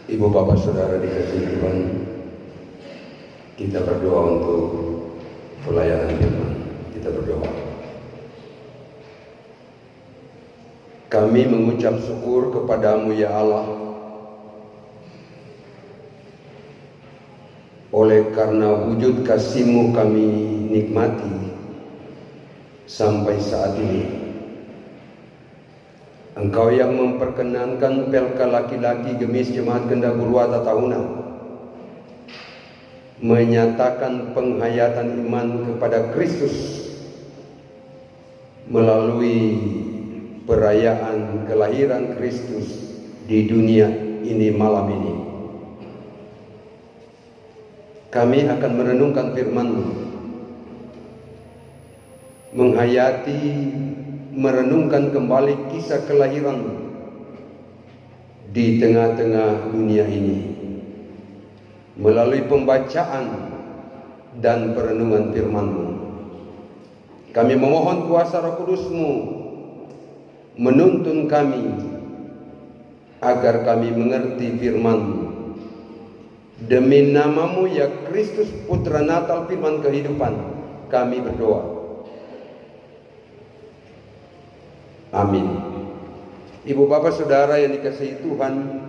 Ibu bapak saudara dikasihi Tuhan, kita berdoa untuk pelayanan firman. Kita berdoa. Kami mengucap syukur kepadamu ya Allah, oleh karena wujud kasih-Mu kami nikmati sampai saat ini. Engkau yang memperkenankan pelka laki-laki Gemis Jemaat Kendah Purwata tahunan menyatakan penghayatan iman kepada Kristus melalui perayaan kelahiran Kristus di dunia ini malam ini. Kami akan merenungkan firman-Mu, menghayati, merenungkan kembali kisah kelahiran di tengah-tengah dunia ini melalui pembacaan dan perenungan firman-Mu. Kami memohon kuasa Roh Kudus-Mu menuntun kami agar kami mengerti firman-Mu. Demi nama-Mu ya Kristus, Putra Natal firman kehidupan, kami berdoa. Amin. Ibu bapak saudara yang dikasihi Tuhan,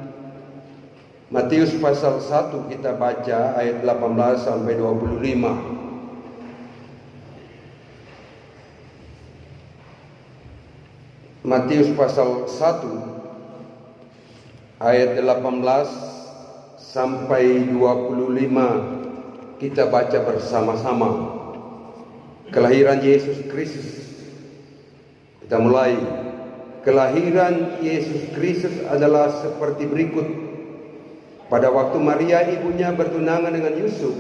Matius pasal 1 kita baca ayat 18 sampai 25. Matius pasal 1 ayat 18 sampai 25 kita baca bersama-sama. Kelahiran Yesus Kristus. Kita mulai. Kelahiran Yesus Kristus adalah seperti berikut. Pada waktu Maria ibunya bertunangan dengan Yusuf,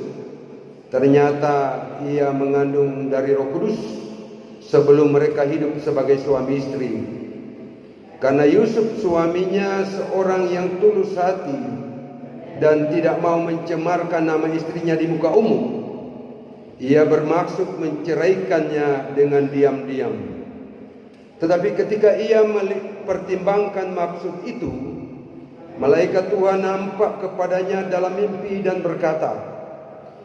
ternyata ia mengandung dari Roh Kudus sebelum mereka hidup sebagai suami istri. Karena Yusuf suaminya seorang yang tulus hati dan tidak mau mencemarkan nama istrinya di muka umum, ia bermaksud menceraikannya dengan diam-diam. Tetapi ketika ia mempertimbangkan maksud itu, malaikat Tuhan nampak kepadanya dalam mimpi dan berkata,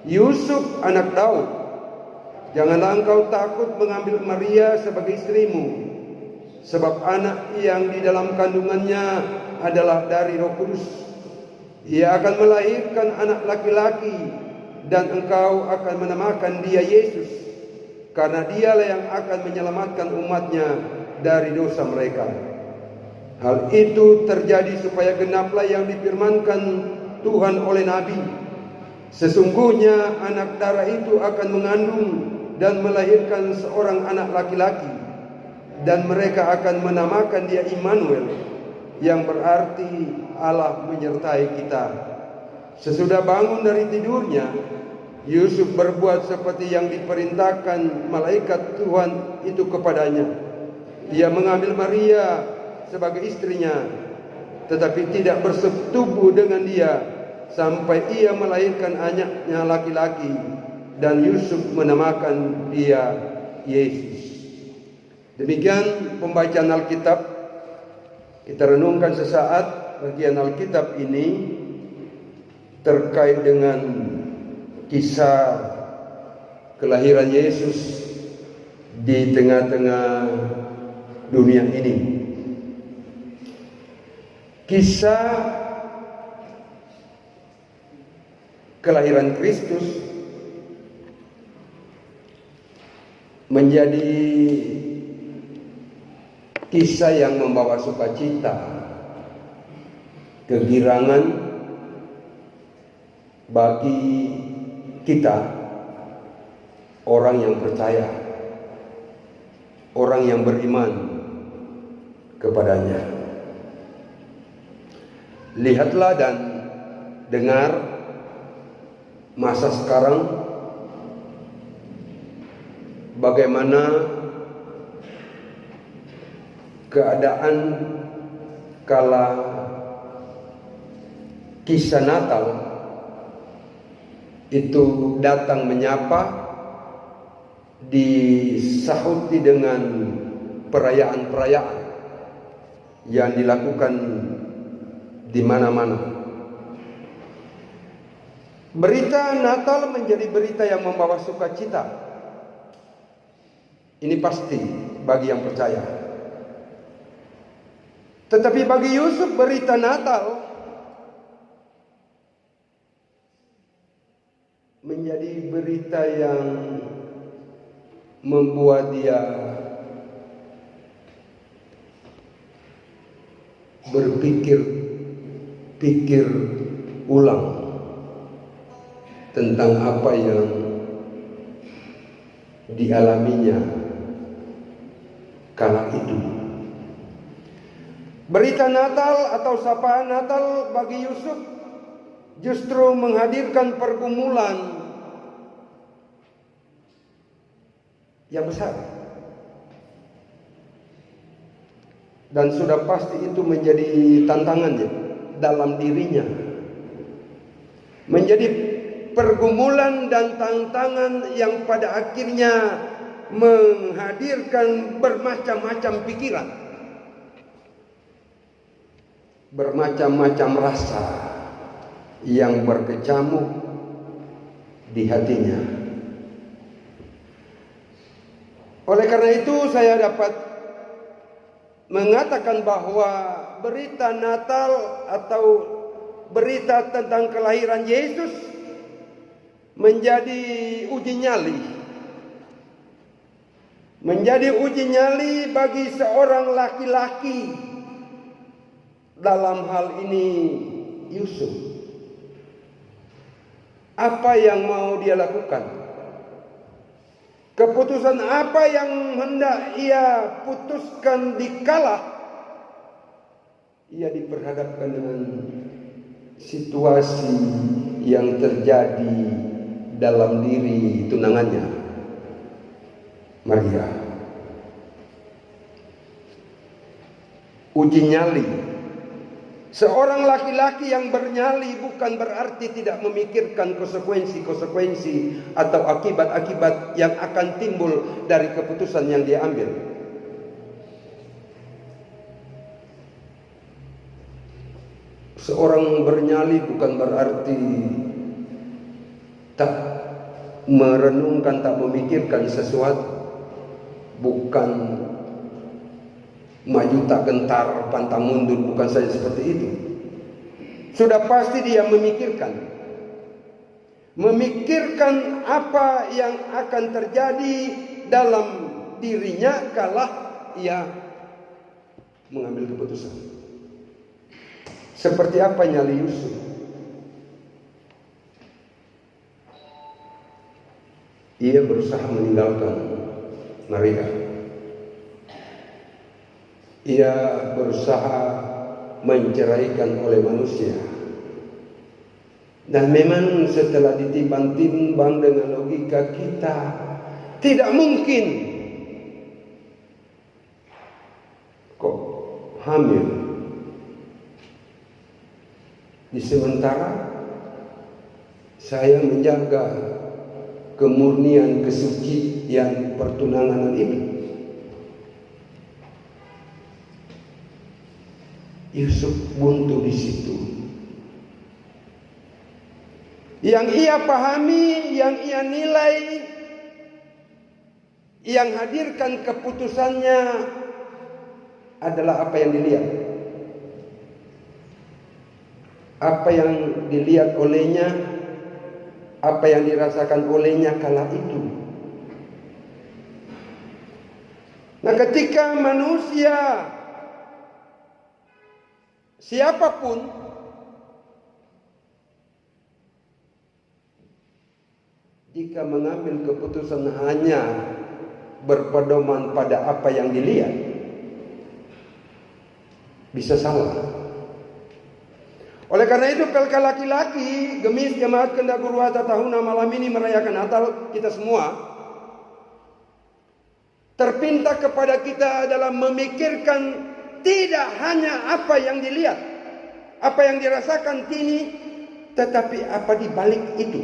"Yusuf anak Daud, janganlah engkau takut mengambil Maria sebagai istrimu, sebab anak yang di dalam kandungannya adalah dari Roh Kudus. Ia akan melahirkan anak laki-laki dan engkau akan menamakan dia Yesus, karena dialah yang akan menyelamatkan umatnya dari dosa mereka." Hal itu terjadi supaya genaplah yang difirmankan Tuhan oleh Nabi. Sesungguhnya anak darah itu akan mengandung dan melahirkan seorang anak laki-laki, dan mereka akan menamakan dia Immanuel, yang berarti Allah menyertai kita. Sesudah bangun dari tidurnya, Yusuf berbuat seperti yang diperintahkan malaikat Tuhan itu kepadanya. Ia mengambil Maria sebagai istrinya, tetapi tidak bersetubuh dengan dia sampai ia melahirkan anaknya laki-laki, dan Yusuf menamakan dia Yesus. Demikian pembacaan Alkitab. Kita renungkan sesaat bagian Alkitab ini terkait dengan kisah kelahiran Yesus di tengah-tengah dunia ini. Kisah kelahiran Kristus menjadi kisah yang membawa sukacita, kegirangan bagi kita, orang yang percaya, orang yang beriman kepadanya. Lihatlah dan dengar masa sekarang bagaimana keadaan kala kisah Natal itu datang menyapa, disahuti dengan perayaan-perayaan yang dilakukan di mana-mana. Berita Natal menjadi berita yang membawa sukacita. Ini pasti bagi yang percaya. Tetapi bagi Yusuf berita Natal menjadi berita yang membuat dia berpikir ulang tentang apa yang dialaminya kala itu. Berita Natal atau sapaan Natal bagi Yusuf justru menghadirkan pergumulan yang besar. Dan sudah pasti itu menjadi tantangannya dalam dirinya. Menjadi pergumulan dan tantangan yang pada akhirnya menghadirkan bermacam-macam pikiran, bermacam-macam rasa yang berkecamuk di hatinya. Oleh karena itu saya dapat mengatakan bahwa berita Natal atau berita tentang kelahiran Yesus menjadi uji nyali. Menjadi uji nyali bagi seorang laki-laki, dalam hal ini Yusuf. Apa yang mau dia lakukan? Keputusan apa yang hendak ia putuskan dikala ia diperhadapkan dengan situasi yang terjadi dalam diri tunangannya, Maria. Uji nyali. Seorang laki-laki yang bernyali bukan berarti tidak memikirkan konsekuensi-konsekuensi atau akibat-akibat yang akan timbul dari keputusan yang dia ambil. Seorang bernyali bukan berarti tak merenungkan, tak memikirkan sesuatu. Bukan maju tak gentar, pantang mundur, bukan saja seperti itu. Sudah pasti dia memikirkan. Memikirkan apa yang akan terjadi dalam dirinya kala ia mengambil keputusan. Seperti apa nyali Yusuf? Ia berusaha meninggalkan Maria. Ia berusaha menceraikan oleh manusia. Dan memang setelah ditimbang-timbang dengan logika kita, tidak mungkin kok hamil. Di sementara saya menjaga kemurnian, kesucian pertunangan ini. Yusuf buntu di situ. Yang ia pahami, yang ia nilai, yang hadirkan keputusannya adalah apa yang dilihat. Apa yang dilihat olehnya, apa yang dirasakan olehnya kala itu. Nah, ketika manusia siapapun jika mengambil keputusan hanya berpedoman pada apa yang dilihat, bisa salah. Oleh karena itu, pelka laki-laki, gemis jemaat Kenda Gurwata Tahuna malam ini merayakan Natal, kita semua terpinta kepada kita dalam memikirkan tidak hanya apa yang dilihat, apa yang dirasakan kini, tetapi apa di balik itu.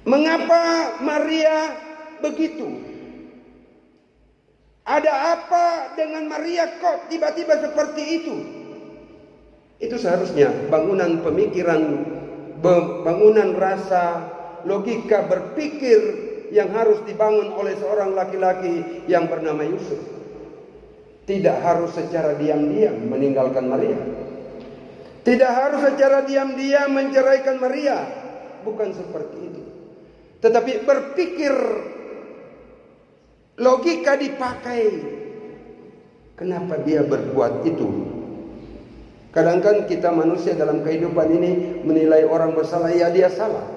Mengapa Maria begitu? Ada apa dengan Maria kok tiba-tiba seperti itu? Itu seharusnya bangunan pemikiran, bangunan rasa, logika berpikir yang harus dibangun oleh seorang laki-laki yang bernama Yusuf. Tidak harus secara diam-diam meninggalkan Maria. Tidak harus secara diam-diam menceraikan Maria. Bukan seperti itu. Tetapi berpikir, logika dipakai. Kenapa dia berbuat itu? Kadang-kadang kita manusia dalam kehidupan ini menilai orang bersalah, ya dia salah,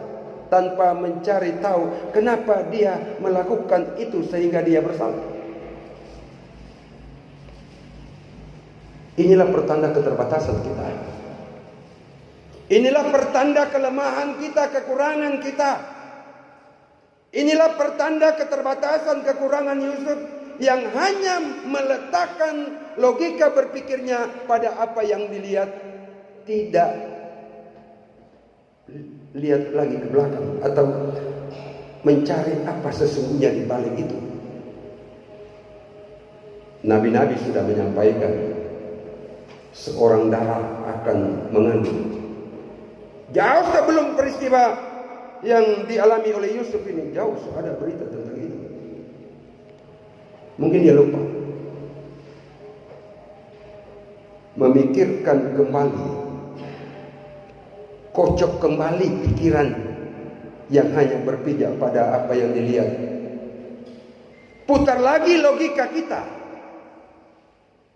tanpa mencari tahu kenapa dia melakukan itu sehingga dia bersalah. Inilah pertanda keterbatasan kita. Inilah pertanda kelemahan kita, kekurangan kita. Inilah pertanda keterbatasan, kekurangan Yusuf yang hanya meletakkan logika berpikirnya pada apa yang dilihat, tidak lihat lagi ke belakang atau mencari apa sesungguhnya di balik itu. Nabi-nabi sudah menyampaikan seorang darah akan mengandung. Jauh sebelum peristiwa yang dialami oleh Yusuf ini, jauh ada berita tentang itu. Mungkin dia lupa memikirkan kembali, kocok kembali pikiran yang hanya berpijak pada apa yang dilihat. Putar lagi logika kita,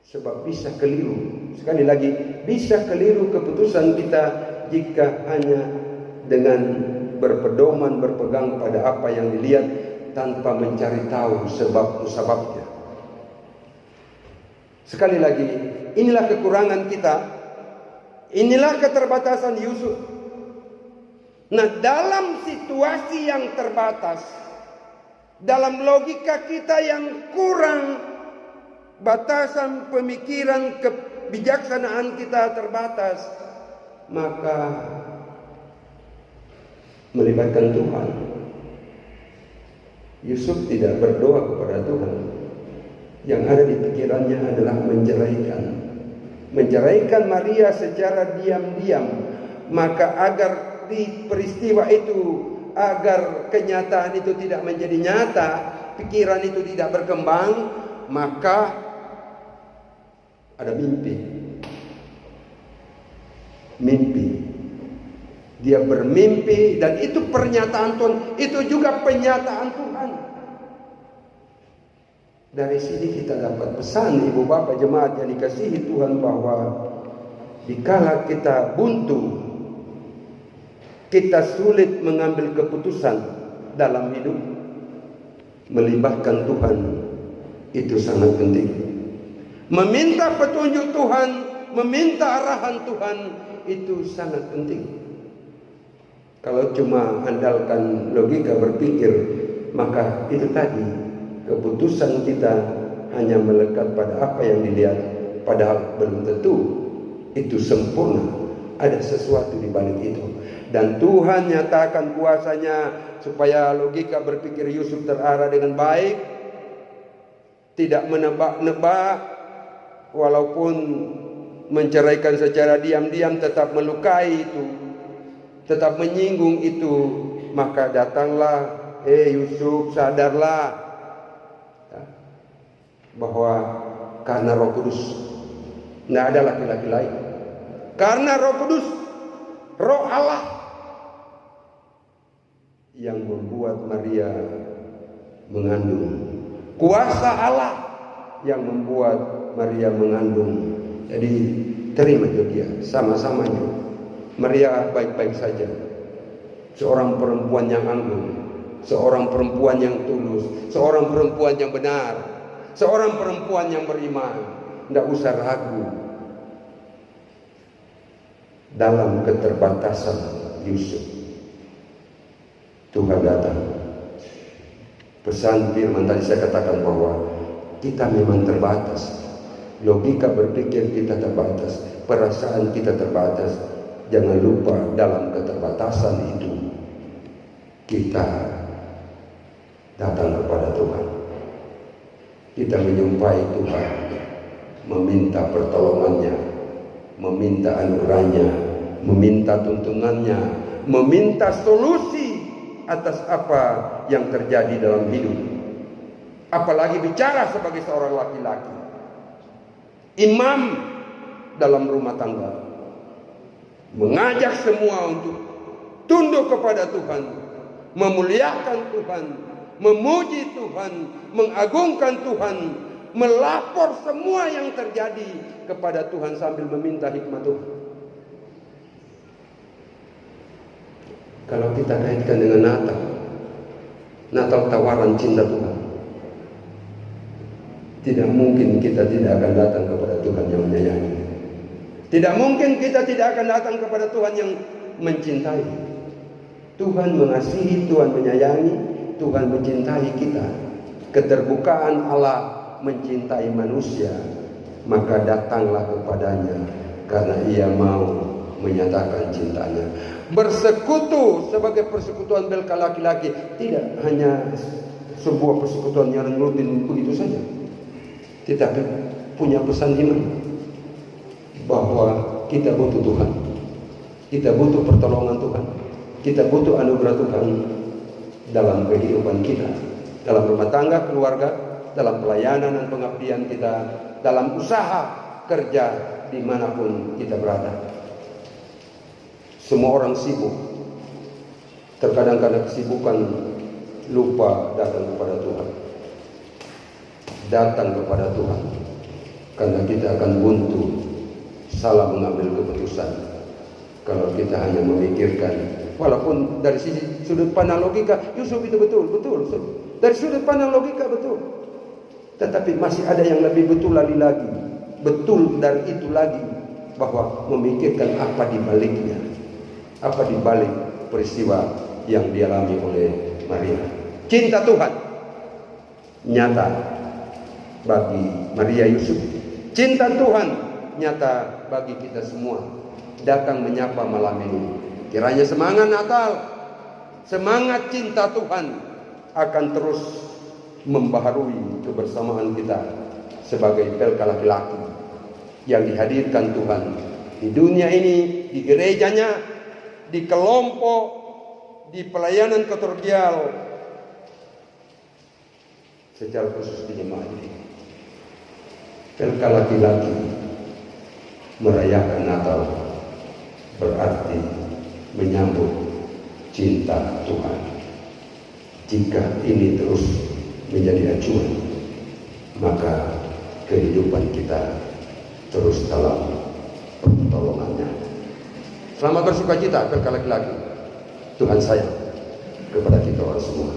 sebab bisa keliru. Sekali lagi, bisa keliru keputusan kita jika hanya dengan berpedoman, berpegang pada apa yang dilihat tanpa mencari tahu sebab-sebabnya. Sekali lagi, inilah kekurangan kita. Inilah keterbatasan Yusuf. Nah, dalam situasi yang terbatas, dalam logika kita yang kurang, batasan pemikiran, kebijaksanaan kita terbatas, maka melibatkan Tuhan. Yusuf tidak berdoa kepada Tuhan. Yang ada di pikirannya adalah menceraikan Maria secara diam-diam. Maka agar di peristiwa itu, agar kenyataan itu tidak menjadi nyata, pikiran itu tidak berkembang, maka ada mimpi. Dia bermimpi, dan itu pernyataan Tuhan, itu juga penyataan Tuhan. Dari sini kita dapat pesan, ibu bapak jemaat yang dikasihi Tuhan, bahwa dikala kita buntu, kita sulit mengambil keputusan dalam hidup, melibatkan Tuhan itu sangat penting. Meminta petunjuk Tuhan, meminta arahan Tuhan itu sangat penting. Kalau cuma andalkan logika berpikir, maka itu tadi, keputusan kita hanya melekat pada apa yang dilihat, padahal belum tentu itu sempurna. Ada sesuatu di balik itu. Dan Tuhan nyatakan kuasanya supaya logika berpikir Yusuf terarah dengan baik, tidak menebak-nebak, walaupun menceraikan secara diam-diam tetap melukai itu, tetap menyinggung itu. Maka datanglah, Yusuf, sadarlah bahwa karena Roh Kudus, tidak ada laki-laki lain. Karena Roh Kudus, Roh Allah yang membuat Maria mengandung. Kuasa Allah yang membuat Maria mengandung. Jadi terima itu dia, sama-samanya. Maria baik-baik saja. Seorang perempuan yang anggun, seorang perempuan yang tulus, seorang perempuan yang benar, seorang perempuan yang beriman. Tidak usah ragu. Dalam keterbatasan Yusuf, Tuhan datang. Pesan firman tadi saya katakan bahwa kita memang terbatas. Logika berpikir kita terbatas, perasaan kita terbatas. Jangan lupa dalam keterbatasan itu kita datang kepada Tuhan. Kita menyumpahi Tuhan, meminta pertolongannya, meminta anugerahnya, meminta tuntunannya, meminta solusi atas apa yang terjadi dalam hidup. Apalagi bicara sebagai seorang laki-laki, imam dalam rumah tangga, mengajak semua untuk tunduk kepada Tuhan, memuliakan Tuhan, memuji Tuhan, mengagungkan Tuhan, melapor semua yang terjadi kepada Tuhan sambil meminta hikmat Tuhan. Kalau kita kaitkan dengan Natal tawaran cinta Tuhan, tidak mungkin kita tidak akan datang kepada Tuhan yang menyayangi. Tidak mungkin kita tidak akan datang kepada Tuhan yang mencintai. Tuhan mengasihi, Tuhan menyayangi, Tuhan mencintai kita. Keterbukaan Allah mencintai manusia, maka datanglah kepadanya karena ia mau menyatakan cintanya. Bersekutu sebagai persekutuan belka laki-laki tidak hanya sebuah persekutuan yang rutin begitu saja, tetapi punya pesan iman bahwa kita butuh Tuhan, kita butuh pertolongan Tuhan, kita butuh anugerah Tuhan dalam kehidupan kita, dalam rumah tangga, keluarga, dalam pelayanan dan pengabdian kita, dalam usaha kerja dimanapun kita berada. Semua orang sibuk, terkadang karena kesibukan lupa datang kepada Tuhan. Datang kepada Tuhan, karena kita akan buntu salah mengambil keputusan kalau kita hanya memikirkan, walaupun dari sisi sudut pandang logika Yusuf itu betul, dari sudut pandang logika betul, tetapi masih ada yang lebih betul lagi, betul dari itu lagi, bahwa memikirkan apa di baliknya, apa di balik peristiwa yang dialami oleh Maria. Cinta Tuhan nyata bagi Maria Yusuf, cinta Tuhan nyata bagi kita semua. Datang menyapa malam ini, kiranya semangat Natal, semangat cinta Tuhan akan terus membaharui kebersamaan kita sebagai pelka laki-laki yang dihadirkan Tuhan di dunia ini, di gerejanya, di kelompok, di pelayanan katedral, secara khusus di jemaat ini. Pelka laki-laki merayakan Natal berarti menyambut cinta Tuhan. Jika ini terus menjadi acuan, maka kehidupan kita terus dalam pertolongannya. Selamat bersuka cita pelka laki-laki. Tuhan sayang kepada kita orang semua.